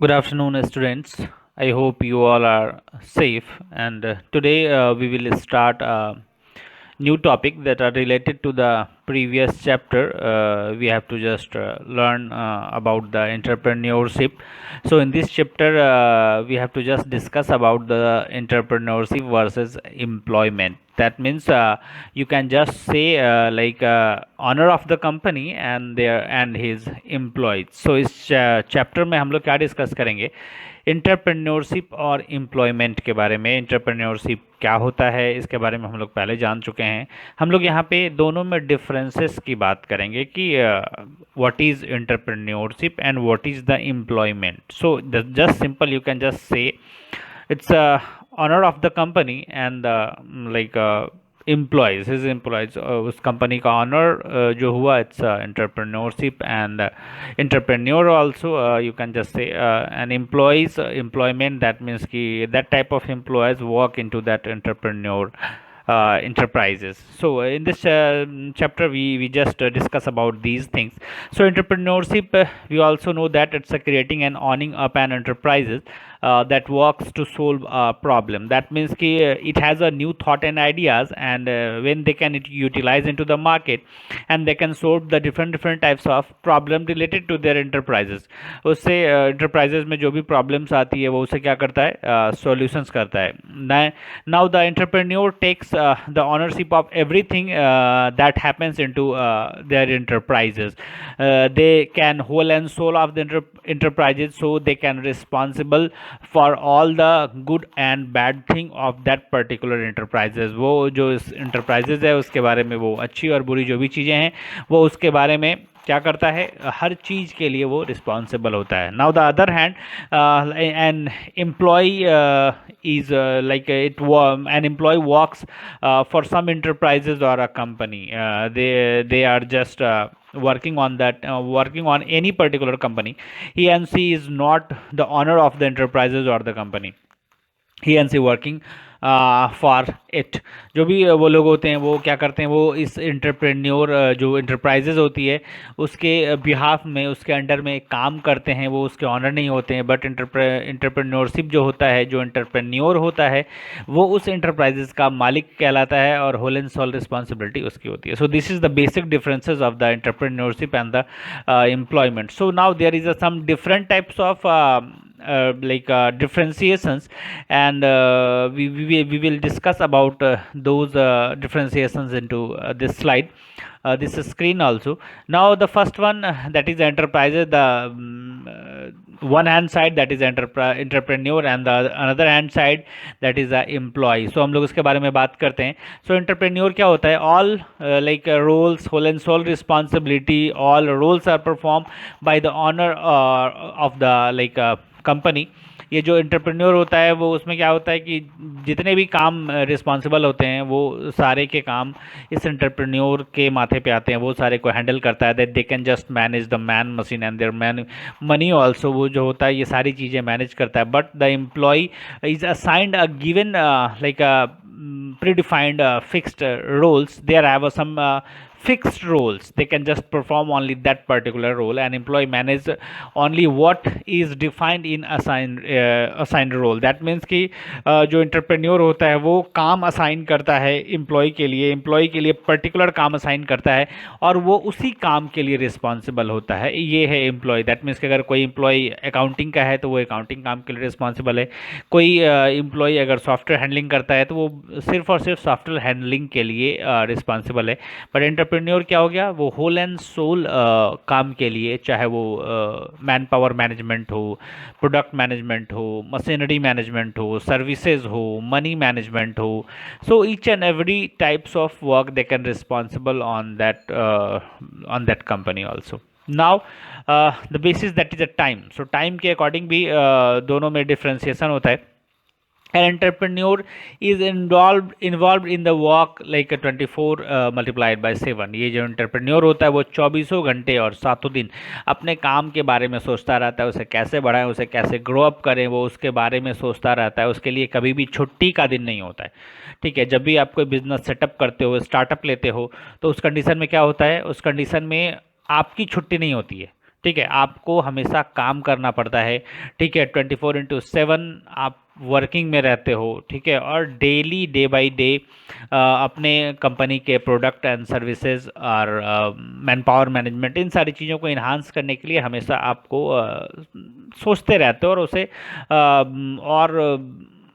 Good afternoon, students. I hope you all are safe. And today we will start a new topic that are related to the previous chapter. We have to just learn about the entrepreneurship. So in this chapter, we have to just discuss about the entrepreneurship versus employment. That means you can just say honor of the company and their and his employees. So इस chapter में हम लोग क्या discuss करेंगे, entrepreneurship और employment के बारे में। इंटरप्रेन्योरशिप क्या होता है इसके बारे में हम लोग पहले जान चुके हैं। हम लोग यहाँ पे दोनों में डिफरेंसेस की बात करेंगे कि what is entrepreneurship and what is the employment. So just simple you can just say it's honor of the company and employees his employees, उस कंपनी का ऑनर जो हुआ, it's entrepreneurship and entrepreneur also, you can just say an employees employment, that means कि that type of employees work into that entrepreneur enterprises. So in this chapter we just discuss about these things. So entrepreneurship, we also know that it's creating and owning up an enterprises that works to solve a problem. That means कि it has a new thought and ideas, and when they can utilize into the market, and they can solve the different types of problem related to their enterprises. उससे enterprises में जो भी problems आती है वो उसे क्या करता है, solutions करता है. Now the entrepreneur takes the ownership of everything that happens into their enterprises. They can whole and soul of the enterprises, so they can responsible for all the good and bad thing of that particular enterprises. वो जो इस enterprises है उसके बारे में, वो अच्छी और बुरी जो भी चीज़ें हैं वो उसके बारे में क्या करता है, हर चीज़ के लिए वो रिस्पॉन्सिबल होता है. Now the other hand, an employee is like it an employee works for some enterprises or a company. They are just working on that, working on any particular company. He and she is not the owner of the enterprises or the company. He and she working for it. जो भी वो लोग होते हैं वो क्या करते हैं, वो इस इंटरप्रेन्योर जो इंटरप्राइजेज होती है उसके बिहाफ में, उसके अंडर में काम करते हैं. वो उसके ऑनर नहीं होते हैं, बट इंटरप्रेन्योरशिप जो होता है, जो इंटरप्रेन्योर होता है वो उस इंटरप्राइजेज का मालिक कहलाता है और होल एंड सोल रिस्पॉन्सिबिलिटी उसकी होती है. So this is the basic differences of the entrepreneurship and the employment. So now there is some different types of differentiations, and we will discuss about those differentiations into this slide, this screen also. Now the first one, that is enterprises. The one hand side, that is entrepreneur, and the another hand side, that is the employee. So हम लोग उसके बारे में बात करते हैं. So entrepreneur क्या होता है, all roles, whole and sole responsibility, all roles are performed by the owner of the company. ये जो एंटरप्रेन्योर होता है वो उसमें क्या होता है कि जितने भी काम रिस्पॉन्सिबल होते हैं वो सारे के काम इस एंटरप्रेन्योर के माथे पे आते हैं. वो सारे को हैंडल करता है. That they can just manage the man machine and their man money also. वो जो होता है ये सारी चीज़ें मैनेज करता है. But the employee is assigned a given predefined fixed roles. There have some fixed roles. They can just perform only that particular role, and employee manage only what is defined in assigned role. That means कि जो entrepreneur होता है वो काम assign करता है employee के लिए particular काम assign करता है और वो उसी काम के लिए responsible होता है. ये है employee. That means कि अगर कोई employee accounting का है तो वो accounting काम के लिए responsible है. कोई employee अगर software handling करता है तो वो सिर्फ और सिर्फ सॉफ्टवेयर हैंडलिंग के लिए रिस्पॉन्सिबल है. बट एंटरप्रेन्योर क्या हो गया, वो होल एंड सोल काम के लिए, चाहे वो मैन पावर मैनेजमेंट हो, प्रोडक्ट मैनेजमेंट हो, मशीनरी मैनेजमेंट हो, सर्विसेज हो, मनी मैनेजमेंट हो. सो each and every types of work they can responsible on that company also. Now the basis that is a time. So time के according भी दोनों में differentiation होता है. An entrepreneur is involved in the work like a 24 multiplied by 7. ये जो entrepreneur होता है वो 24 घंटे और 7 दिन अपने काम के बारे में सोचता रहता है. उसे कैसे बढ़ाएं, उसे कैसे ग्रो अप करें, वो उसके बारे में सोचता रहता है. उसके लिए कभी भी छुट्टी का दिन नहीं होता है. ठीक है, जब भी आप कोई बिजनेस सेटअप करते हो, स्टार्टअप लेते हो, तो उस कंडीशन में क्या होता है, उस कंडीशन में आपकी छुट्टी नहीं होती है. ठीक है, आपको हमेशा काम करना पड़ता है, ठीक है, 24/7 आप वर्किंग में रहते हो, ठीक है, और डेली डे बाय डे अपने कंपनी के प्रोडक्ट एंड सर्विसेज और मैन पावर मैनेजमेंट, इन सारी चीज़ों को इन्हांस करने के लिए हमेशा आपको सोचते रहते हो और उसे और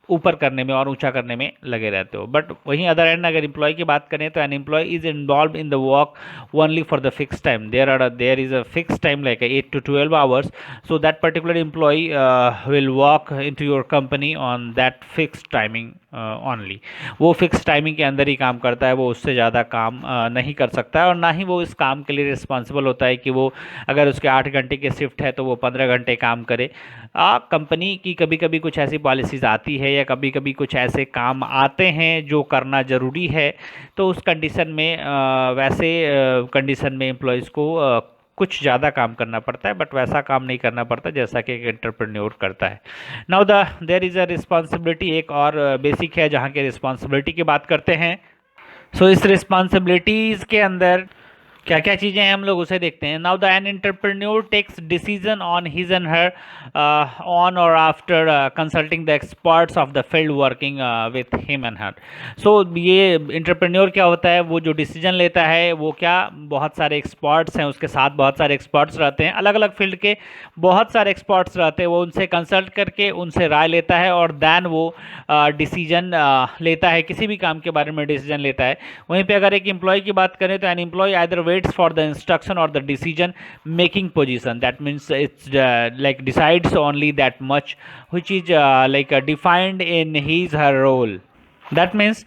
ऊपर करने में और ऊंचा करने में लगे रहते हो। बट वहीं अदर एंड अगर एम्प्लॉय की बात करें तो an employee is involve in the work only for the fix time, there is a fix time like 8 to 12 hours, so that particular employee will work into your company on that fixed timing only. वो fix timing के अंदर ही काम करता है, वो उससे ज़्यादा काम नहीं कर सकता है और ना ही वो इस काम के लिए रिस्पॉन्सिबल होता है कि वो अगर उसके 8 घंटे की शिफ्ट है तो वो 15 घंटे काम करे। कंपनी की कभी कभी कुछ ऐसी पॉलिसीज़ आती है या कभी कभी कुछ ऐसे काम आते हैं जो करना ज़रूरी है, तो उस कंडीशन में वैसे कंडीशन में एम्प्लॉयज़ को कुछ ज़्यादा काम करना पड़ता है, बट वैसा काम नहीं करना पड़ता जैसा कि एक एंटरप्रेन्योर करता है। Now there is a responsibility, एक और बेसिक है जहाँ के रिस्पॉन्सिबिलिटी की बात करते हैं। सो इस रिस्पॉन्सिबिलिटीज़ के अंदर क्या क्या चीज़ें हैं हम लोग उसे देखते हैं। Now the an entrepreneur takes decision on his and her own और after consulting the experts of the field working with him and her. So ये एंटरप्रेन्योर क्या होता है, वो जो डिसीजन लेता है वो क्या, बहुत सारे एक्सपर्ट्स हैं उसके साथ, बहुत सारे एक्सपर्ट्स रहते हैं, अलग अलग फील्ड के बहुत सारे एक्सपर्ट्स रहते हैं, वो उनसे कंसल्ट करके उनसे राय लेता है और दैन वो डिसीजन लेता है, किसी भी काम के बारे में डिसीजन लेता है। वहीं पे अगर एक एम्प्लॉय की बात करें तो an employ either waits for the instruction और the decision making position, that means it's like decides only that much which is defined in his her role। That means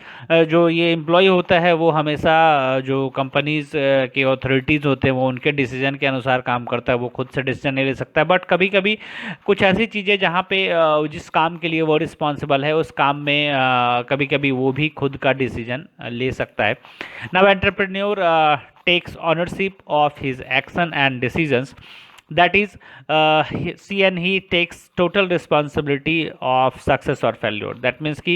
जो ये एम्प्लॉय होता है वो हमेशा जो कंपनीज के अथॉरिटीज़ होते हैं वो उनके डिसीजन के अनुसार काम करता है, वो खुद से डिसीजन नहीं ले सकता है। बट कभी कभी कुछ ऐसी चीज़ें जहाँ पे जिस काम के लिए वो रिस्पॉन्सिबल है उस काम में कभी कभी वो भी खुद का डिसीजन ले सकता है। Now entrepreneur takes ownership of his action and decisions, that is she and he takes total responsibility of success or failure। that means कि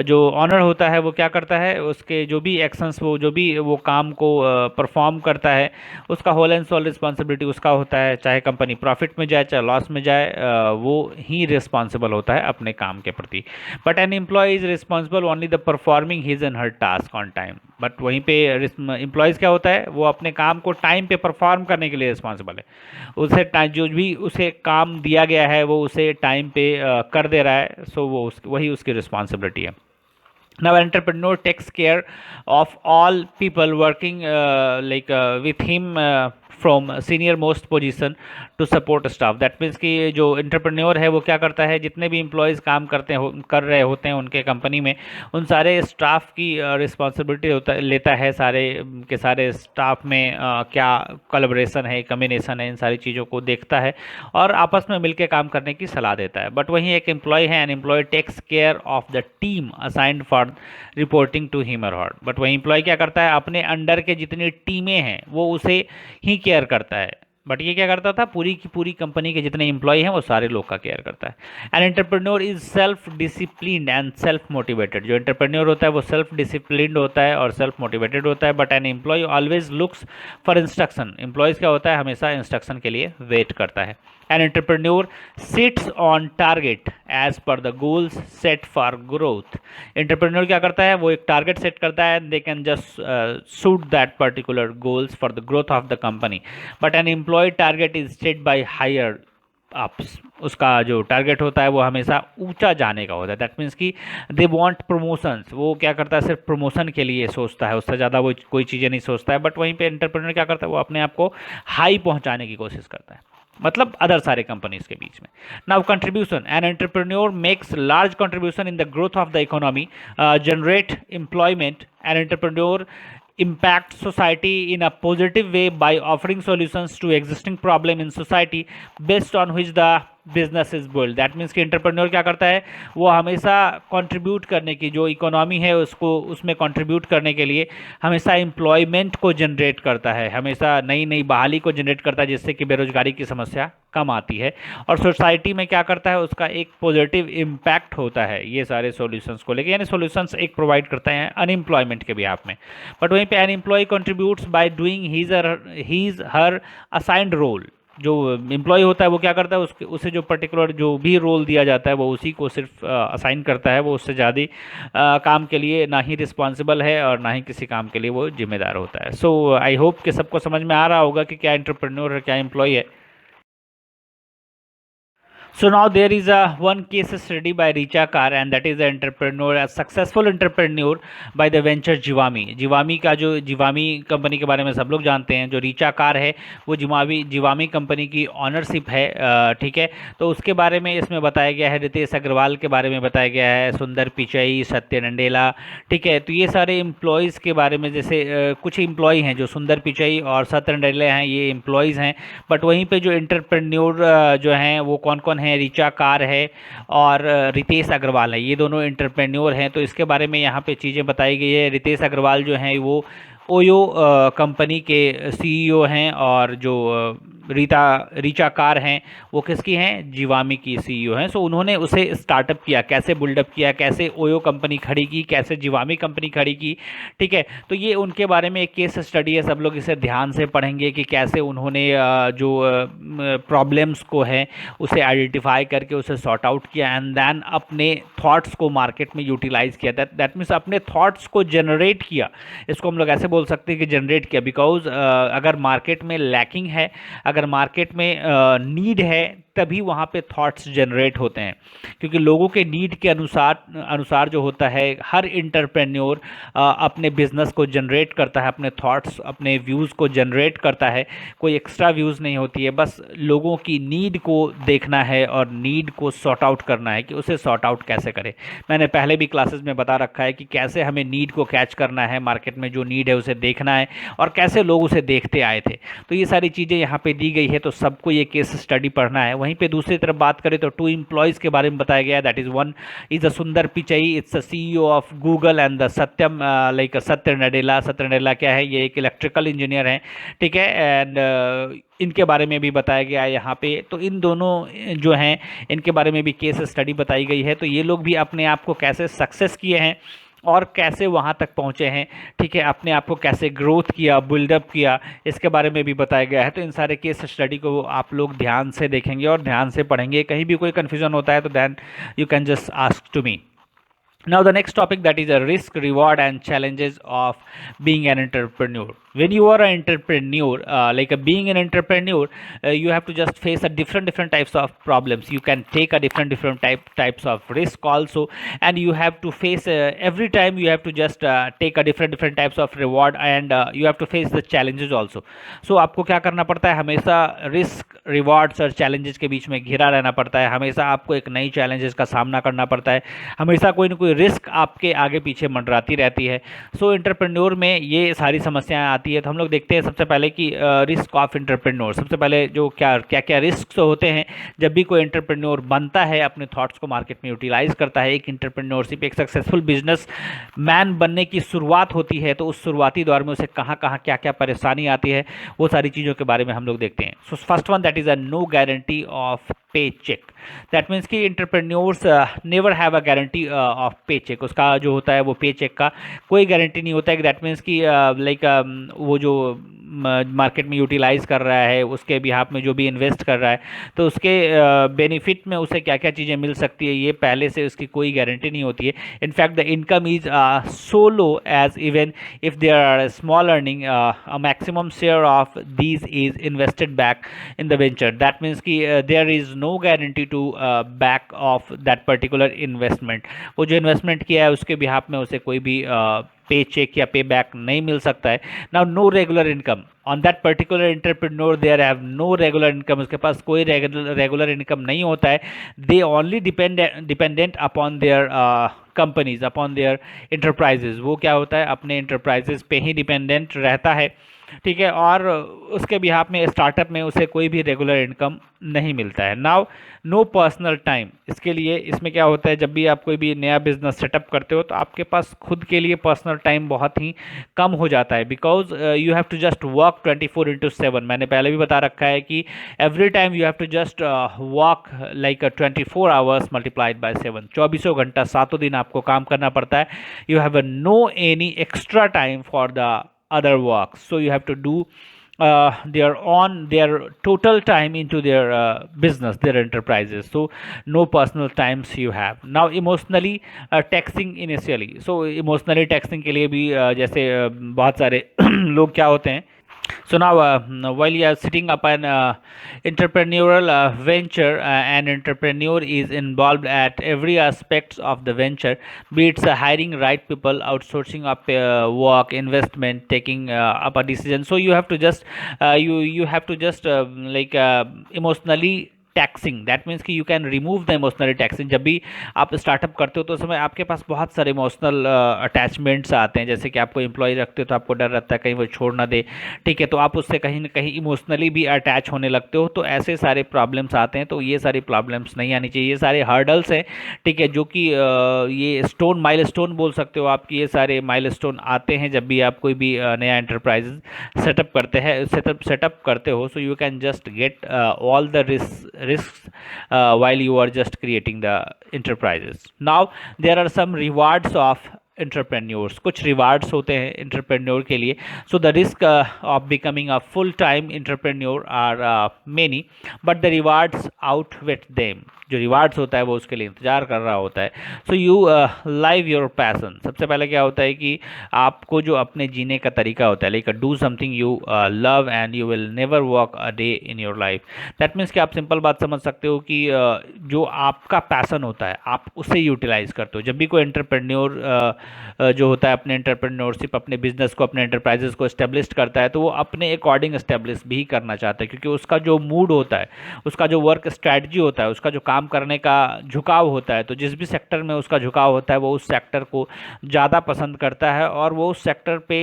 जो ऑनर होता है वो क्या करता है, उसके जो भी एक्शंस, वो जो भी वो काम को परफॉर्म करता है उसका होल एंड सोल रिस्पॉन्सिबिलिटी उसका होता है, चाहे कंपनी प्रॉफिट में जाए चाहे लॉस में जाए, वो ही रिस्पॉन्सिबल होता है अपने काम के प्रति। But an employee is responsible only the performing his and her task on time. But वहीं पे एम्प्लॉयज़ क्या होता है, वो अपने काम को टाइम पे परफॉर्म करने के लिए रिस्पॉन्सिबल है, उसे जो भी उसे काम दिया गया है वो उसे टाइम पे कर दे रहा है, सो वो वही उसकी रिस्पॉन्सिबिलिटी है। Now entrepreneur takes care of all people working with him from senior most position to support staff। that means कि जो एंटरप्रेन्योर है वो क्या करता है, जितने भी एम्प्लॉयज़ काम कर रहे होते हैं उनके कंपनी में, उन सारे स्टाफ की रिस्पॉन्सिबिलिटी लेता है, सारे के सारे स्टाफ में क्या कोलैबोरेशन है, कम्युनिकेशन है, इन सारी चीज़ों को देखता है और आपस में मिलकर काम करने की सलाह देता है। बट वहीं एक एम्प्लॉय है, an employee takes care of the team assigned for reporting to him और हर। बट वही एम्प्लॉय क्या करता है, अपने अंडर के जितनी टीमें हैं वो उसे ही केयर करता है। बट ये क्या करता था, पूरी की पूरी कंपनी के जितने एम्प्लॉय हैं वो सारे लोग का केयर करता है। An entrepreneur is self disciplined and self motivated. जो एंटरप्रेन्योर होता है वो सेल्फ डिसिप्लिन्ड होता है और सेल्फ मोटिवेटेड होता है। But an employee always looks for instruction. Employees क्या होता है, हमेशा इंस्ट्रक्शन के लिए वेट करता है। An entrepreneur sits on target as per the goals set for growth. Entrepreneur क्या करता है, वो एक टारगेट सेट करता है, they can just suit that particular goals for the growth of the company. But an employee target is set by higher ups. उसका जो target होता है वो हमेशा ऊंचा जाने का होता है। दैट मीन्स कि दे वांट प्रमोशंस। वो क्या करता है, सिर्फ प्रमोशन के लिए सोचता है, उससे ज़्यादा वो कोई चीज़ें नहीं सोचता है। बट वहीं पे एंटरप्रेन्योर क्या करता है, वो अपने आप को हाई पहुंचाने की कोशिश करता है, मतलब अदर सारे कंपनीज के बीच में। Now contribution, an entrepreneur makes large contribution in the growth of the economy, generate employment. An entrepreneur impact society in a positive way by offering solutions to existing problem in society based on which the business is built. That means कि entrepreneur क्या करता है, वो हमेशा contribute करने की, जो economy है उसको उसमें कंट्रीब्यूट करने के लिए हमेशा एम्प्लॉयमेंट को जनरेट करता है, हमेशा नई नई बहाली को जनरेट करता है, जिससे कि बेरोजगारी की समस्या कम आती है और सोसाइटी में क्या करता है, उसका एक पॉजिटिव इम्पैक्ट होता है ये सारे सॉल्यूशंस को लेकर। यानी सॉल्यूशंस एक प्रोवाइड करते हैं अनएम्प्लॉयमेंट के बिहाफ में। बट वहीं पे an employee contributes by doing his her assigned role. जो एम्प्लॉय होता है वो क्या करता है, उसके उसे जो पर्टिकुलर जो भी रोल दिया जाता है वो उसी को सिर्फ असाइन करता है, वो उससे ज़्यादा काम के लिए ना ही रिस्पॉन्सिबल है और ना ही किसी काम के लिए वो जिम्मेदार होता है। सो आई होप कि सबको समझ में आ रहा होगा कि क्या एंटरप्रेन्योर है, क्या एम्प्लॉय है। So now there is a one case study by Richa Kar, and that is an entrepreneur, a successful entrepreneur by the venture Jivami। Zivame का जो जिवामी कंपनी के बारे में सब लोग जानते हैं, जो रीचा कार है वो जिवामी जिवामी कंपनी की ऑनरशिप है। ठीक है, तो उसके बारे में इसमें बताया गया है, रितेश अग्रवाल के बारे में बताया गया है, सुंदर पिचई, सत्य नंडेला। ठीक है, तो ये सारे एम्प्लॉयज़ के बारे में, जैसे कुछ एम्प्लॉय हैं जो सुंदर पिचई और सत्य नंडेला हैं, ये एम्प्लॉयज़ हैं। बट वहीं पे जो एंटरप्रेन्योर जो हैं वो कौन कौन है, रीचा कार है और रितेश अग्रवाल है, ये दोनों एंटरप्रेन्योर हैं। तो इसके बारे में यहाँ पे चीज़ें बताई गई है। रितेश अग्रवाल जो हैं वो ओयो कंपनी के सीईओ हैं, और जो रीता रीचा कार हैं वो किसकी हैं, जिवामी की सीईओ हैं। सो उन्होंने उसे स्टार्टअप किया, कैसे बिल्डअप किया, कैसे ओयो कंपनी खड़ी की, कैसे जिवामी कंपनी खड़ी की। ठीक है, तो ये उनके बारे में एक केस स्टडी है, सब लोग इसे ध्यान से पढ़ेंगे कि कैसे उन्होंने जो प्रॉब्लम्स को है उसे आइडेंटिफाई करके उसे सॉर्ट आउट किया, एंड देन अपने थॉट्स को मार्केट में यूटिलाइज किया। दैट मीन्स अपने थॉट्स को जनरेट किया, इसको हम लोग ऐसे बोल सकते हैं कि जनरेट किया। बिकॉज अगर मार्केट में लैकिंग है, अगर मार्केट में नीड है, तभी वहाँ पे थॉट्स जनरेट होते हैं। क्योंकि लोगों के नीड के अनुसार अनुसार जो होता है, हर इंटरप्रेन्योर अपने बिजनेस को जनरेट करता है, अपने थॉट्स, अपने व्यूज़ को जनरेट करता है। कोई एक्स्ट्रा व्यूज़ नहीं होती है, बस लोगों की नीड को देखना है और नीड को सॉर्ट आउट करना है कि उसे सॉर्ट आउट कैसे करें। मैंने पहले भी क्लासेस में बता रखा है कि कैसे हमें नीड को कैच करना है, मार्केट में जो नीड है उसे देखना है, और कैसे लोग उसे देखते आए थे। तो ये सारी चीज़ें यहाँ पे दी गई है, तो सबको ये केस स्टडी पढ़ना है। वहीं पे दूसरी तरफ बात करें तो 2 एम्प्लॉयज़ के बारे में बताया गया है। That is one is a Sundar Pichai, it's a CEO of Google, and the Satyam like Satya Nadella. सत्य नडेला क्या है, ये एक इलेक्ट्रिकल इंजीनियर हैं। ठीक है, एंड इनके बारे में भी बताया गया है यहाँ पे। तो इन दोनों जो हैं इनके बारे में भी केस स्टडी बताई गई है। तो ये लोग भी अपने आप को कैसे सक्सेस किए हैं और कैसे वहाँ तक पहुँचे हैं, ठीक है, अपने आप को कैसे ग्रोथ किया, बिल्डअप किया, इसके बारे में भी बताया गया है। तो इन सारे केस स्टडी को आप लोग ध्यान से देखेंगे और ध्यान से पढ़ेंगे। कहीं भी कोई कन्फ्यूजन होता है तो then you can just ask to me. Now the next topic, that is a risk, reward and challenges of being an entrepreneur. When you are an entrepreneur, being an entrepreneur, you have to just face a different types of problems. You can take a different types of risk also, and you have to face every time you have to just take a different types of reward, and you have to face the challenges also. So आपको क्या करना पड़ता है, हमेशा risk, rewards और challenges के बीच में घिरा रहना पड़ता है। हमेशा आपको एक नई चैलेंजेस का सामना करना पड़ता है, हमेशा कोई ना कोई रिस्क आपके आगे पीछे मंडराती रहती है। सो एंटरप्रेन्योर में ये सारी समस्याएं आती है। तो हम लोग देखते हैं सबसे पहले कि रिस्क ऑफ एंटरप्रेन्योर। सबसे पहले जो क्या रिस्क होते हैं जब भी कोई एंटरप्रेन्योर बनता है, अपने थॉट्स को मार्केट में यूटिलाइज करता है। एक एंटरप्रेन्योरशिप, एक सक्सेसफुल बिजनेस मैन बनने की शुरुआत होती है, तो उस शुरुआती दौर में उसे कहाँ कहाँ क्या क्या परेशानी आती है, वो सारी चीज़ों के बारे में हम लोग देखते हैं। So first one, that is a no guarantee of pay check. That means कि entrepreneurs never have a guarantee of pay check. उसका जो होता है वो पे चेक का कोई गारंटी नहीं होता है। दैट मीन्स कि वो जो मार्केट में यूटिलाइज कर रहा है, उसके बिहाफ में जो भी इन्वेस्ट कर रहा है, तो उसके बेनिफिट में उसे क्या क्या चीज़ें मिल सकती है, ये पहले से उसकी कोई गारंटी नहीं होती है। In fact the income is so low as even if there are small earning, a maximum share of these is invested back in the venture. That means कि there is no guarantee to back of that particular investment. वो जो investment किया है उसके behalf में उसे कोई भी पे चेक या पे बैक नहीं मिल सकता है। Now no regular income on that particular entrepreneur, there have no regular income. उसके पास कोई रेगुलर इनकम नहीं होता है। They only dependent upon their companies, upon their enterprises. वो क्या होता है, अपने इंटरप्राइजेज पे ही डिपेंडेंट रहता है। ठीक है, और उसके बिहाफ में स्टार्टअप में उसे कोई भी रेगुलर इनकम नहीं मिलता है। नाउ नो पर्सनल टाइम, इसके लिए इसमें क्या होता है, जब भी आप कोई भी नया बिजनेस सेटअप करते हो तो आपके पास खुद के लिए पर्सनल टाइम बहुत ही कम हो जाता है। Because you have to just work 24/7। मैंने पहले भी बता रखा है कि every time you have to just work like 24 hours multiplied by 7। 24 घंटा 7 दिन आपको काम करना पड़ता है। You have no any extra time for the other work, so you have to do their on their total time into their business, their enterprises. So no personal times you have. Now emotionally taxing initially. So emotionally taxing के लिए भी जैसे बहुत सारे लोग क्या होते हैं. So now, while you are setting up an entrepreneurial venture, an entrepreneur is involved at every aspects of the venture, be it hiring right people, outsourcing up work, investment, taking up a decision. So you have to just you have to just emotionally taxing. That means कि you can remove the emotionally taxing. जब भी आप startup करते हो तो उस समय आपके पास बहुत सारे इमोशनल अटैचमेंट्स आते हैं. जैसे कि आपको एम्प्लॉय रखते हो तो आपको डर रहता है कहीं वो छोड़ ना दे. ठीक है, तो आप उससे कहीं ना कहीं इमोशनली भी अटैच होने लगते हो. तो ऐसे सारे प्रॉब्लम्स आते हैं. तो ये सारी प्रॉब्लम्स नहीं आनी चाहिए. ये सारे हर्डल्स हैं, ठीक है, जो कि ये स्टोन माइलस्टोन बोल सकते हो आपकी. ये सारे माइलस्टोन आते हैं जब भी आप कोई भी नया एंटरप्राइज सेटअप करते हैं, सेटअप करते हो. So you can just get all the risks while you are just creating the enterprises. Now there are some rewards of entrepreneurs. कुछ rewards होते हैं entrepreneur के लिए. So the risk of becoming a full time entrepreneur are many, but the rewards outweigh them. जो rewards होता है वो उसके लिए इंतजार कर रहा होता है. So you live your passion. सबसे पहले क्या होता है कि आपको जो अपने जीने का तरीका होता है, like do something you love and you will never work a day in your life. That means कि आप सिंपल बात समझ सकते हो कि जो आपका पैसन होता है आप उसे यूटिलाइज करते हो. जब भी कोई एंटरप्रेन्योर जो होता है अपने एंटरप्रेन्योरशिप, अपने बिजनेस को, अपने एंटरप्राइजेस को एस्टेब्लिश करता है, तो वो अपने अकॉर्डिंग एस्टेब्लिश भी करना चाहता है. क्योंकि उसका जो मूड होता है, उसका जो वर्क स्ट्रैटेजी होता है, उसका जो काम करने का झुकाव होता है, तो जिस भी सेक्टर में उसका झुकाव होता है वो उस सेक्टर को ज़्यादा पसंद करता है और वो उस सेक्टर पे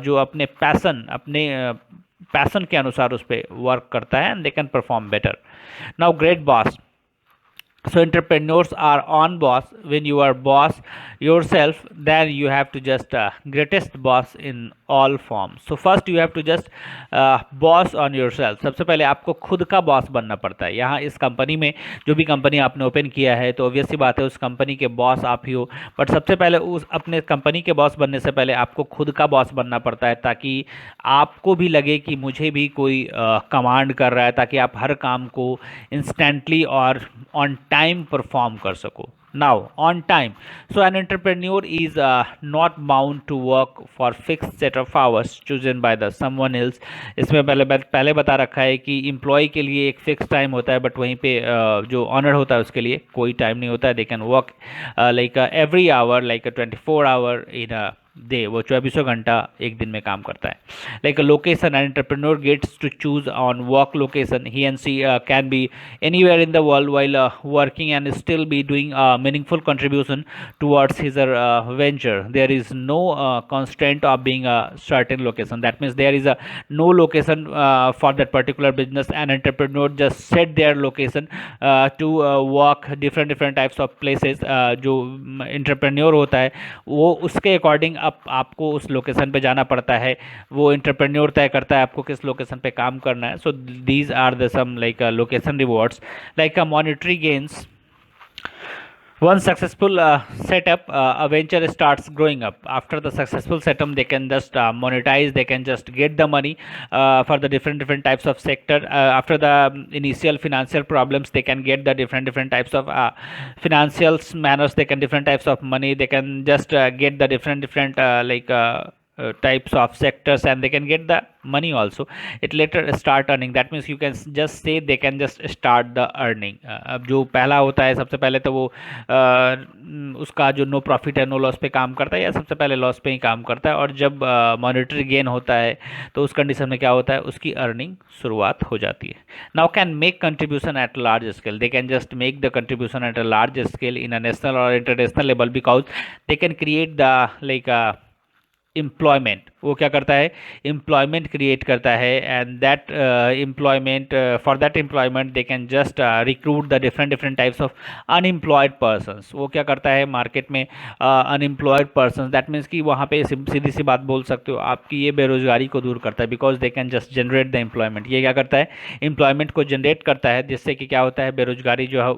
जो अपने पैसन के अनुसार उस पर वर्क करता है and they can perform better. Now great boss. So entrepreneurs are on boss. When you are boss yourself, then you have to just greatest boss in all forms. So first you have to just boss on yourself. सबसे पहले आपको खुद का boss बनना पड़ता है. यहाँ इस कंपनी में, जो भी कंपनी आपने ओपन किया है, तो ऑब्वियस सी बात है उस कंपनी के बॉस आप ही हो. बट सबसे पहले उस अपने कंपनी के बॉस बनने से पहले आपको खुद का बॉस बनना पड़ता है, ताकि आपको भी लगे कि मुझे भी कोई कमांड कर रहा है, ताकि आप हर काम को इंस्टेंटली और ऑन टाइम परफॉर्म कर सको. Now on time. So an entrepreneur is not bound to work for fixed set of hours chosen by the someone else. इसमें पहले बता रखा है कि एम्प्लॉय के लिए एक फिक्स टाइम होता है, बट वहीं पे जो ऑनर होता है उसके लिए कोई टाइम नहीं होता है. They can work like every hour, like 24 hour in a day. वो 24 घंटा एक दिन में काम करता है. Like location, an entrepreneur gets to choose on work location. He and she can be anywhere in the world while working and still be doing a meaningful contribution towards his venture. There is no constraint of being a certain location. That means there is a no location for that particular business. An entrepreneur just set their location to work different types of places. जो entrepreneur होता है वो उसके according आपको उस location पे जाना पड़ता है. वो एंटरप्रेन्योर तय करता है आपको किस लोकेशन पे काम करना है. So these are the some like location rewards. like monetary gains. Once successful setup, a venture starts growing up. After the successful setup, they can just monetize. They can just get the money for the different types of sector. After the initial financial problems, they can get the different types of financial manners. They can different types of money. They can just get the different types of sectors, and they can get the money also. It later start earning. That means you can just say they can just start the earning. अब जो पहला होता है, सबसे पहले तो वो उसका जो नो प्रॉफिट है, नो लॉस पे काम करता है, या सबसे पहले लॉस पे ही काम करता है. और जब मॉनेटरी गेन होता है तो उस कंडीशन में क्या होता है, उसकी अर्निंग शुरुआत हो जाती है. Now can make contribution at large scale. They can just make the contribution at a large scale in a national और international level, because they can create the like employment. वो क्या करता है, एम्प्लॉयमेंट क्रिएट करता है. And that employment, for that employment they can just recruit the different types of unemployed persons. वो क्या करता है मार्केट में अनएम्प्लॉयड पर्सनस. दैट मीन्स कि वहाँ पे सीधी सी बात बोल सकते हो आपकी, ये बेरोजगारी को दूर करता है, because they can just generate the employment. ये क्या करता है, एम्प्लॉयमेंट को जनरेट करता है, जिससे कि क्या होता है, बेरोजगारी जो है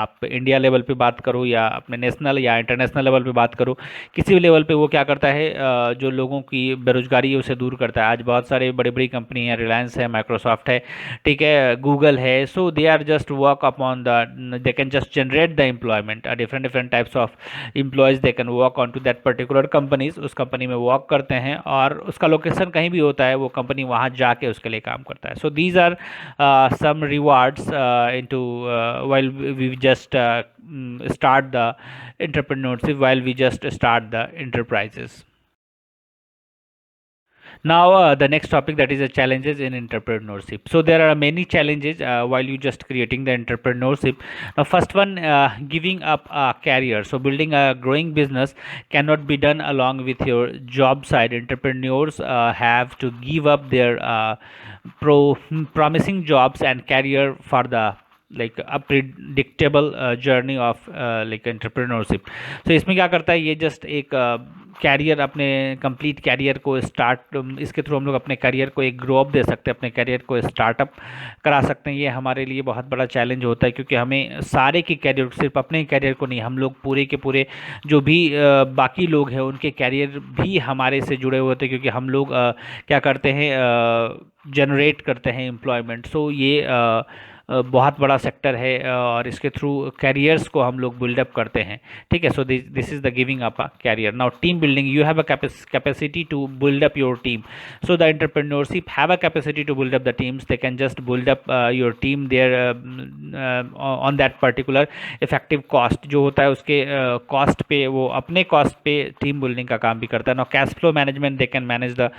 आप इंडिया लेवल पे बात करो या अपने नेशनल या इंटरनेशनल लेवल पे बात करो, किसी भी लेवल पे वो क्या करता है, जो लोगों की बेरोजगारी है उसे दूर करता है। आज बहुत सारे बड़ी बड़ी कंपनी है, रिलायंस है, माइक्रोसॉफ्ट है, ठीक है, गूगल है। So they are just work upon the, they can just generate the employment, different different types of employees they can work on to that particular companies. उस कंपनी में वर्क करते हैं और उसका लोकेशन कहीं भी होता है, वो कंपनी वहाँ जाके उसके लिए काम करता है। So these are some rewards into while we just start the entrepreneurship, while we just start the enterprises. Now the next topic, that is the challenges in entrepreneurship. So there are many challenges while you just creating the entrepreneurship. Now first one, giving up a career. So building a growing business cannot be done along with your job side. Entrepreneurs have to give up their promising jobs and career for the like a predictable journey of like entrepreneurship. So इसमें क्या करता है, ये just एक career, अपने complete career को start, इसके through हम लोग अपने करियर को एक ग्रो अप दे सकते हैं, अपने करियर को स्टार्टअप करा सकते हैं। ये हमारे लिए बहुत बड़ा चैलेंज होता है, क्योंकि हमें सारे के कैरियर, सिर्फ अपने कैरियर को नहीं, हम लोग पूरे के पूरे जो भी बाकी लोग हैं उनके कैरियर भी हमारे से जुड़े हुए होते हैं, क्योंकि हम लोग क्या करते हैं, जनरेट करते हैं एम्प्लॉयमेंट। सो ये बहुत बड़ा सेक्टर है और इसके थ्रू कैरियर्स को हम लोग बिल्डअप करते हैं, ठीक है। So this is the giving up a career. Now team building, you have a capacity to build up your team. So the entrepreneurship have a capacity to build up the teams, they can just build up your team there on that particular effective cost. जो होता है उसके cost पे, वो अपने cost पे team building का काम भी करता है। Now cash flow management, they can manage the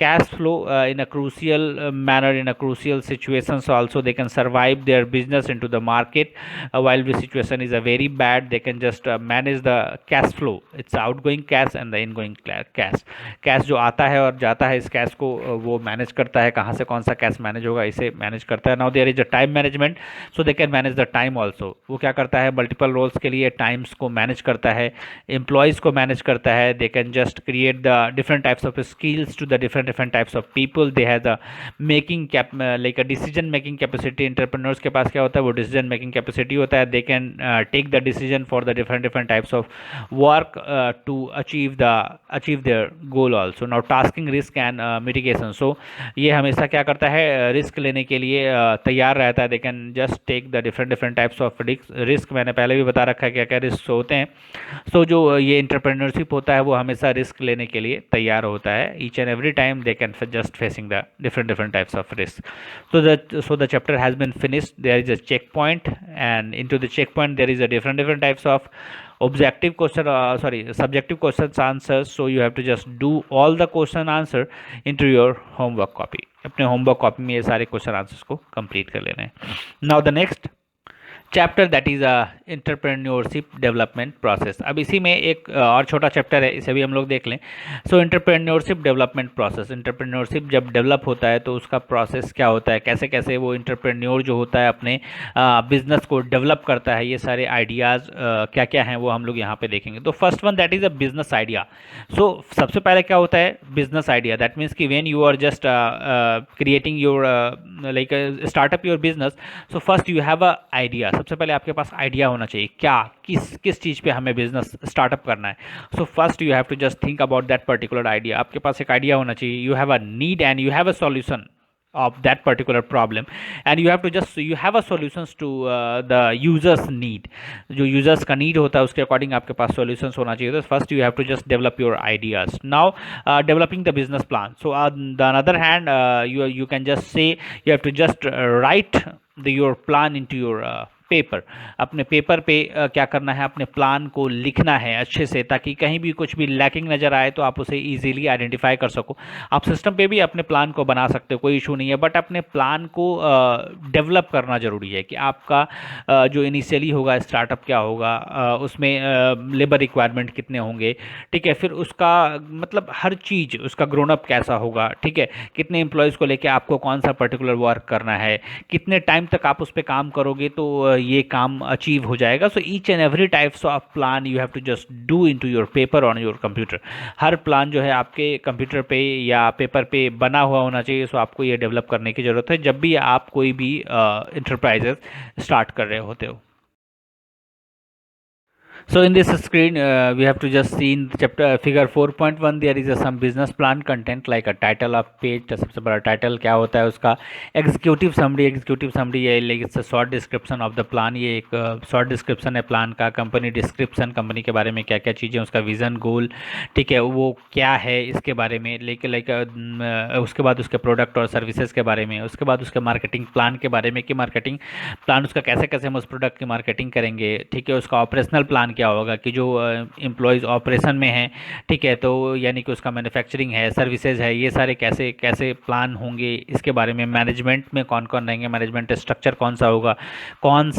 cash flow in a crucial manner, in a crucial situations also. They can survive their business into the market while the situation is a very bad. They can just manage the cash flow, it's outgoing cash and the ingoing cash. Cash जो आता है और जाता है, इस cash को वो manage करता है, कहाँ से कौन सा कैश मैनेज होगा इसे मैनेज करता है। Now there is a time management, so they can manage the time also. वो क्या करता है, मल्टीपल रोल्स के लिए टाइम्स को मैनेज करता है, एम्प्लॉयज़ को मैनेज करता है। They can just create the different types of skills to the different types of people. They have the making like a decision making capacity. Entrepreneurs के पास क्या होता है, वो decision making capacity होता है। They can take the decision for the different types of work to achieve their goal also. Now tasking, risk and mitigation. So ये हमेशा क्या करता है, रिस्क लेने के लिए तैयार रहता है। They can just take the different types of risk. मैंने पहले भी बता रखा है क्या क्या रिस्क होते हैं। सो जो ये एंटरप्रेन्योरशिप होता है वो हमेशा रिस्क लेने के लिए तैयार होता है। Each and every time they can just facing the different types of risk. So the chapter has been finished. There is a checkpoint, and into the checkpoint there is a different types of objective question, subjective questions answers. So you have to just do all the question answer into your homework copy. अपने homework copy में ये सारे question answers को complete कर लेने हैं। Now the next chapter, that is entrepreneurship development process. अब इसी में एक और छोटा चैप्टर है, इसे भी हम लोग देख लें। सो एंटरप्रेन्योरशिप डेवलपमेंट प्रोसेस, एंटरप्रेन्योरशिप जब डेवलप होता है तो उसका प्रोसेस क्या होता है, कैसे कैसे वो एंटरप्रेन्योर जो होता है अपने बिजनेस को डेवलप करता है, ये सारे आइडियाज़ क्या क्या हैं वो हम लोग यहाँ पे देखेंगे। तो first one, that is a business idea. So सबसे पहले क्या होता है, बिजनेस आइडिया। दैट मीन्स कि when you are just creating your like startup your business, so first you have a idea. सबसे पहले आपके पास आइडिया होना चाहिए, क्या किस चीज़ पे हमें बिजनेस स्टार्टअप करना है। So first you have to just think about that particular idea. आपके पास एक आइडिया होना चाहिए, you have a need and you have a solution of that particular problem, and you have a solutions to the users need। जो users का need होता है उसके अकॉर्डिंग आपके पास solutions होना चाहिए। तो first you have to just develop your ideas। now developing the business plan। so on the other hand, you can just say you have to just write your plan into your paper. अपने paper पे क्या करना है, अपने plan को लिखना है अच्छे से, ताकि कहीं भी कुछ भी लैकिंग नज़र आए तो आप उसे इजीली आइडेंटिफाई कर सको। आप सिस्टम पे भी अपने प्लान को बना सकते हो, कोई इशू नहीं है, बट अपने प्लान को डेवलप करना ज़रूरी है कि आपका जो इनिशियली होगा स्टार्टअप क्या होगा, उसमें लेबर रिक्वायरमेंट कितने होंगे, ठीक है, फिर उसका मतलब हर चीज़, उसका ग्रोन अप कैसा होगा, ठीक है, कितने एम्प्लॉयज़ को लेके आपको कौन सा पर्टिकुलर वर्क करना है, कितने टाइम तक आप उस पर काम करोगे तो ये काम अचीव हो जाएगा। So each and every types of plan you have to just do into your paper on your computer. हर प्लान जो है आपके कंप्यूटर पे या पेपर पे बना हुआ होना चाहिए। सो आपको ये डेवलप करने की ज़रूरत है जब भी आप कोई भी इंटरप्राइजेस स्टार्ट कर रहे होते हो। So in this screen, we have to just see in chapter figure 4.1 there is a some business plan content like a title of page. तो सबसे बड़ा टाइटल क्या होता है उसका, एग्जीक्यूटिव समरी ये like it's short description of the plan. ये एक शॉर्ट डिस्क्रिप्शन है प्लान का। कंपनी डिस्क्रिप्शन, कंपनी के बारे में क्या क्या चीज़ें, उसका विजन गोल, ठीक है, वो क्या है इसके बारे में, लेकिन उसके बाद उसके प्रोडक्ट और सर्विसेज के बारे में, उसके बाद उसके मार्केटिंग प्लान के बारे में कि मार्केटिंग प्लान उसका कैसे कैसे हम उस प्रोडक्ट की मार्केटिंग करेंगे, ठीक है, उसका ऑपरेशनल प्लान क्या होगा कि जो एम्प्लॉयज़ ऑपरेशन में हैं, ठीक है, तो यानी कि उसका मैन्युफैक्चरिंग है, सर्विसेज है, ये सारे कैसे कैसे प्लान होंगे इसके बारे में। मैनेजमेंट में कौन कौन रहेंगे, मैनेजमेंट स्ट्रक्चर कौन सा होगा, कौन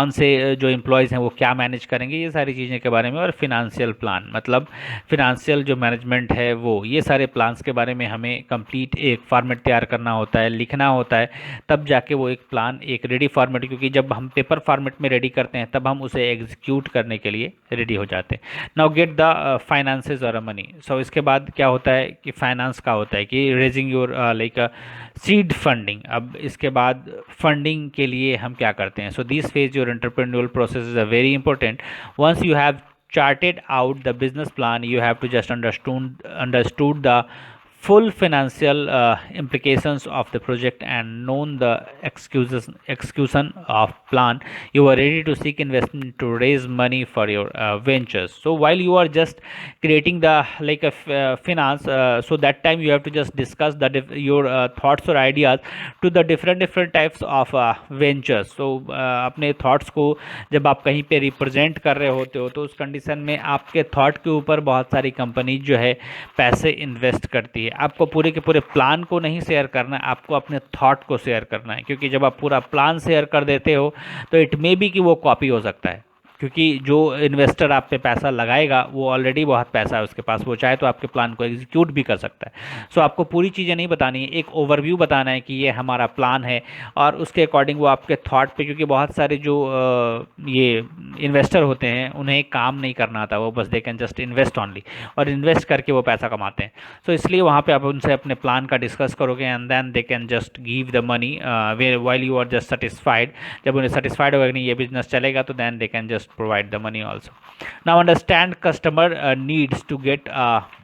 से जो एम्प्लॉयज़ हैं वो क्या मैनेज करेंगे, ये सारी चीज़ें के बारे में। और फिनांशियल प्लान मतलब फिनांशियल जो मैनेजमेंट है वो, ये सारे प्लान्स के बारे में हमें कंप्लीट एक फॉर्मेट तैयार करना होता है, लिखना होता है, तब जाके वो एक प्लान एक रेडी फॉर्मेट, क्योंकि जब हम पेपर फॉर्मेट में रेडी करते हैं तब हम उसे एग्जीक्यूट करने के लिए रेडी हो जाते हैं। नाउ गेट द फाइनेंसेस और मनी। सो इसके बाद क्या होता है कि फाइनेंस का होता है कि raising your like seed funding. अब इसके बाद फंडिंग के लिए हम क्या करते हैं। So this phase your entrepreneurial process is a very important. Once you have charted out the business plan, you have to just understood the full financial implications of the project and known the execution of plan. You are ready to seek investment to raise money for your ventures. So while you are just creating the like a finance, so that time you have to just discuss the your thoughts or ideas to the different types of ventures. So अपने thoughts को जब आप कहीं पे represent कर रहे होते हो तो उस कंडीशन में आपके थॉट के ऊपर बहुत सारी कंपनी जो है पैसे इन्वेस्ट करती है। आपको पूरे के पूरे प्लान को नहीं शेयर करना है, आपको अपने थॉट को शेयर करना है, क्योंकि जब आप पूरा प्लान शेयर कर देते हो तो इट मे बी कि वो कॉपी हो सकता है, क्योंकि जो इन्वेस्टर आप पे पैसा लगाएगा वो ऑलरेडी बहुत पैसा है उसके पास, वो चाहे तो आपके प्लान को एग्जीक्यूट भी कर सकता है। सो आपको पूरी चीज़ें नहीं बतानी है, एक ओवरव्यू बताना है कि ये हमारा प्लान है और उसके अकॉर्डिंग वो आपके थॉट पे, क्योंकि बहुत सारे जो ये इन्वेस्टर होते हैं उन्हें काम नहीं करना आता, वो बस दे कैन जस्ट इन्वेस्ट ऑनली, और इन्वेस्ट करके वो पैसा कमाते हैं। सो इसलिए वहाँ पे आप उनसे अपने प्लान का डिस्कस करोगे and then they can just give the money while you are just satisfied. जब उन्हें सेटिस्फाइड होगा कि नहीं ये बिजनेस चलेगा तो then they can just provide the money also. Now understand customer needs to get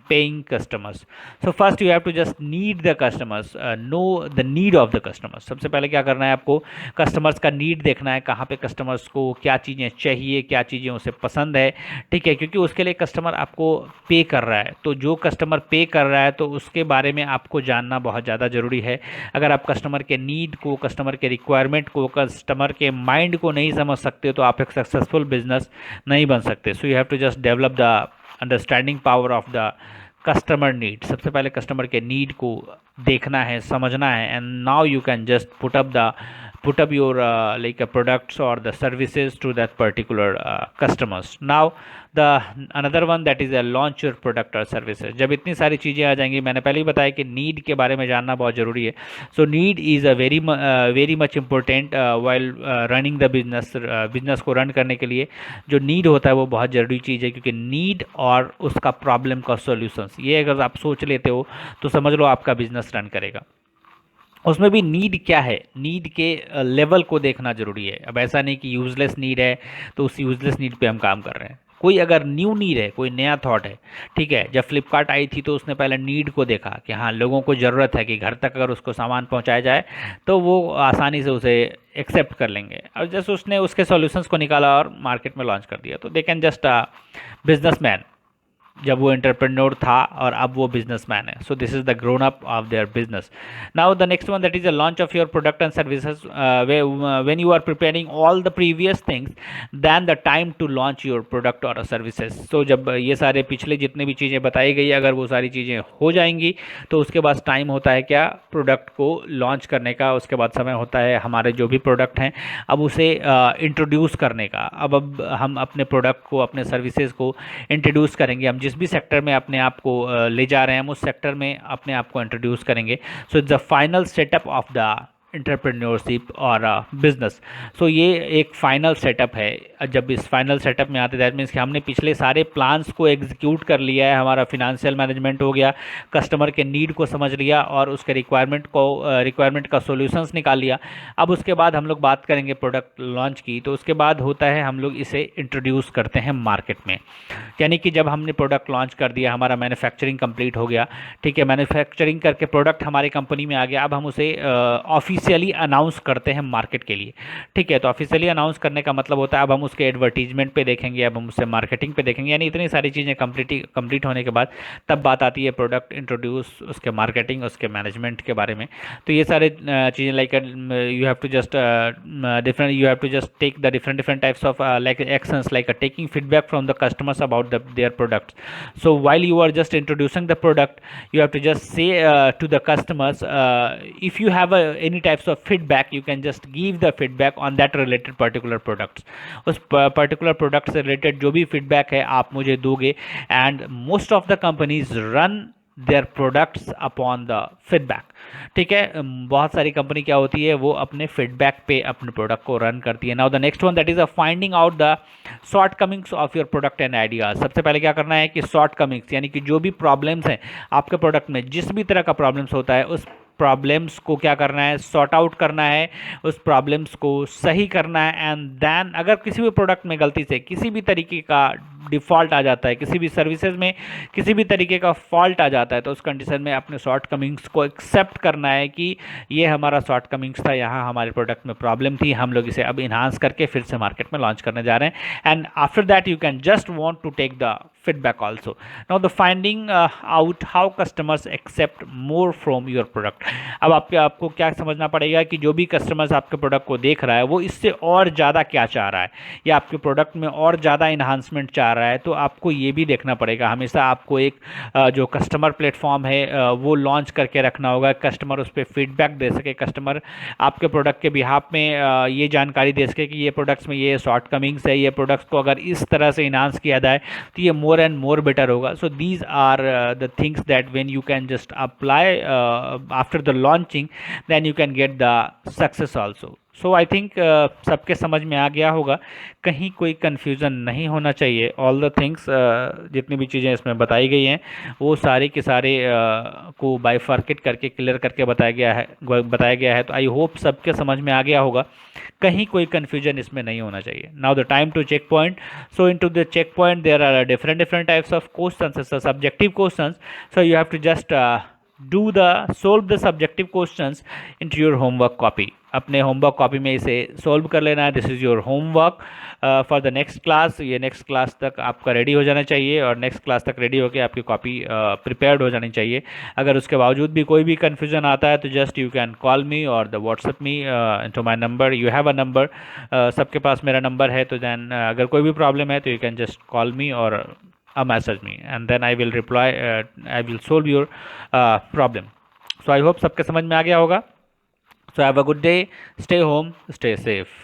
paying customers. So first you have to just need the customers, know the need of the customers. सबसे पहले क्या करना है, आपको customers का need देखना है, कहाँ पे कस्टमर्स को क्या चीज़ें चाहिए, क्या चीज़ें उसे पसंद है, ठीक है, क्योंकि उसके लिए कस्टमर आपको पे कर रहा है। तो जो कस्टमर पे कर रहा है तो उसके बारे में आपको जानना बहुत ज़्यादा ज़रूरी है। अगर आप कस्टमर के नीड को, कस्टमर के रिक्वायरमेंट को, कस्टमर के माइंड को नहीं समझ सकते तो आप एक सक्सेसफुल बिजनेस नहीं बन सकते। So you have to just develop the understanding power of the customer need. सबसे पहले कस्टमर के नीड को देखना है, समझना है, and now you can just put up your like products or the services to that particular customers. Now the another one that is a launch your product or services. जब इतनी सारी चीज़ें आ जाएंगी, मैंने पहले ही बताया कि नीड के बारे में जानना बहुत ज़रूरी है। So need is a very much important while running the business. Business को रन करने के लिए जो नीड होता है वो बहुत ज़रूरी चीज़ है, क्योंकि नीड और उसका प्रॉब्लम का सॉल्यूशंस, ये अगर आप सोच लेते हो तो समझ लो आपका बिजनेस रन करेगा। उसमें भी नीड क्या है, नीड के लेवल को देखना ज़रूरी है। अब ऐसा नहीं कि यूज़लेस नीड है तो उस यूज़लेस नीड पे हम काम कर रहे हैं। कोई अगर न्यू नीड है, कोई नया थॉट है, ठीक है, जब फ्लिपकार्ट आई थी तो उसने पहले नीड को देखा कि हाँ लोगों को ज़रूरत है कि घर तक अगर उसको सामान पहुंचाया जाए तो वो आसानी से उसे एक्सेप्ट कर लेंगे। और जैसे उसने उसके सॉल्यूशंस को निकाला और मार्केट में लॉन्च कर दिया, तो दे कैन जस्ट बिजनेसमैन, जब वो एंटरप्रेन्योर था और अब वो बिजनेसमैन है। So this is the grown up of their business. Now the next one that is the launch of your product and services. When you are preparing all the previous things then the time to launch your product और services. So जब ये सारे पिछले जितने भी चीज़ें बताई गई, अगर वो सारी चीज़ें हो जाएंगी तो उसके बाद टाइम होता है क्या, प्रोडक्ट को लॉन्च करने का। उसके बाद समय होता है हमारे जो भी प्रोडक्ट हैं अब उसे इंट्रोड्यूस करने का। अब हम अपने प्रोडक्ट को, अपने सर्विसेज को इंट्रोड्यूस करेंगे। हम जिस भी सेक्टर में अपने आप को ले जा रहे हैं हम उस सेक्टर में अपने आप को इंट्रोड्यूस करेंगे। So it's the final setup of the entrepreneurship और बिजनेस। सो ये एक फाइनल सेटअप है। जब इस फाइनल सेटअप में आते दैट मीन्स कि हमने पिछले सारे प्लान्स को एग्जीक्यूट कर लिया है, हमारा फिनेंशियल मैनेजमेंट हो गया, कस्टमर के नीड को समझ लिया और उसके रिक्वायरमेंट का सॉल्यूशंस निकाल लिया। अब उसके बाद हम लोग बात करेंगे प्रोडक्ट लॉन्च की। तो उसके बाद होता है हम लोग इसे इंट्रोड्यूस करते हैं मार्केट में। यानी कि जब हमने प्रोडक्ट लॉन्च कर दिया, हमारा मैन्युफैक्चरिंग कंप्लीट हो गया, ठीक है, मैन्युफैक्चरिंग करके प्रोडक्ट हमारी कंपनी में आ गया, अब हम उसे ऑफिशियली अनाउंस करते हैं मार्केट के लिए। ठीक है, तो ऑफिशियली अनाउंस करने का मतलब होता है अब हम उसके एडवर्टीजमेंट पे देखेंगे, अब हम उससे मार्केटिंग पे देखेंगे, यानी इतनी सारी चीज़ें कंप्लीट होने के बाद तब बात आती है प्रोडक्ट इंट्रोड्यूस, उसके मार्केटिंग, उसके मैनेजमेंट के बारे में। तो ये सारे चीज़ें like you have to just different you have to just take the different types of like actions like taking feedback from the customers about their products. So while you are just introducing the product, you have to just say to the customers, if you have any types of feedback, you can just give the feedback on that related particular products. उस particular product से related जो भी feedback है आप मुझे दोगे, and most of the companies run their products upon the feedback। ठीक है, बहुत सारी कंपनी क्या होती है वो अपने फीडबैक पे अपने प्रोडक्ट को रन करती है। Now the next one that is finding out the shortcomings of your product and ideas. सबसे पहले क्या करना है कि शॉर्ट कमिंग्स यानी कि जो भी प्रॉब्लम्स हैं आपके प्रोडक्ट में, जिस भी तरह का प्रॉब्लम्स होता है उस प्रॉब्लम्स को क्या करना है, सॉर्ट आउट करना है, उस प्रॉब्लम्स को सही करना है। एंड देन अगर किसी भी प्रोडक्ट में गलती से किसी भी तरीके का डिफ़ॉल्ट आ जाता है, किसी भी सर्विसेज में किसी भी तरीके का फॉल्ट आ जाता है, तो उस कंडीशन में अपने शॉर्ट कमिंग्स को एक्सेप्ट करना है कि ये हमारा शॉर्ट कमिंग्स था, यहाँ हमारे प्रोडक्ट में प्रॉब्लम थी, हम लोग इसे अब इन्हांस करके फिर से मार्केट में लॉन्च करने जा रहे हैं। And after that you can just want to take the feedback also. Now the finding out how customers accept more from your product। अब आपको क्या समझना पड़ेगा कि जो भी कस्टमर्स आपके प्रोडक्ट को देख रहा है वो इससे और ज़्यादा क्या चाह रहा है, या आपके प्रोडक्ट में और ज़्यादा इन्हांसमेंट चाह रहा है। तो आपको ये भी देखना पड़ेगा, हमेशा आपको एक जो कस्टमर प्लेटफॉर्म है वो लॉन्च करके रखना होगा, कस्टमर उस पर फीडबैक दे सके, कस्टमर आपके प्रोडक्ट के बिहाफ में ये जानकारी दे सके कि ये प्रोडक्ट्स में ये शॉर्ट कमिंग्स है, ये प्रोडक्ट्स को अगर इस तरह से इन्हांस किया जाए तो ये मोर and more better होगा। So these are the things that when you can just apply after the launching, then you can get the success also। So I think सबके समझ में आ गया होगा, कहीं कोई कन्फ्यूज़न नहीं होना चाहिए। ऑल द थिंग्स जितनी भी चीज़ें इसमें बताई गई हैं वो सारे के सारे को बाइफर्केट करके क्लियर करके बताया गया है। तो आई होप सबके समझ में आ गया होगा, कहीं कोई कन्फ्यूजन इसमें नहीं होना चाहिए। Now the time to checkpoint. So into the checkpoint there are different types of question, subjective question. So you have to just solve the subjective questions into your homework copy। अपने homework copy में इसे solve कर लेना है। This is your homework for the next class. ये next class तक आपका ready हो जाना चाहिए और नेक्स्ट क्लास तक रेडी होकर आपकी कॉपी प्रिपेयर्ड हो जानी चाहिए। अगर उसके बावजूद भी कोई भी कन्फ्यूजन आता है तो just you can call me और the WhatsApp me to my number. You have a number, सबके पास मेरा नंबर है। तो दैन अगर कोई भी प्रॉब्लम है तो you can just call me और message me and then I will reply, I will solve your problem। So I hope सबके समझ में आ गया होगा। So have a good day, stay home, stay safe।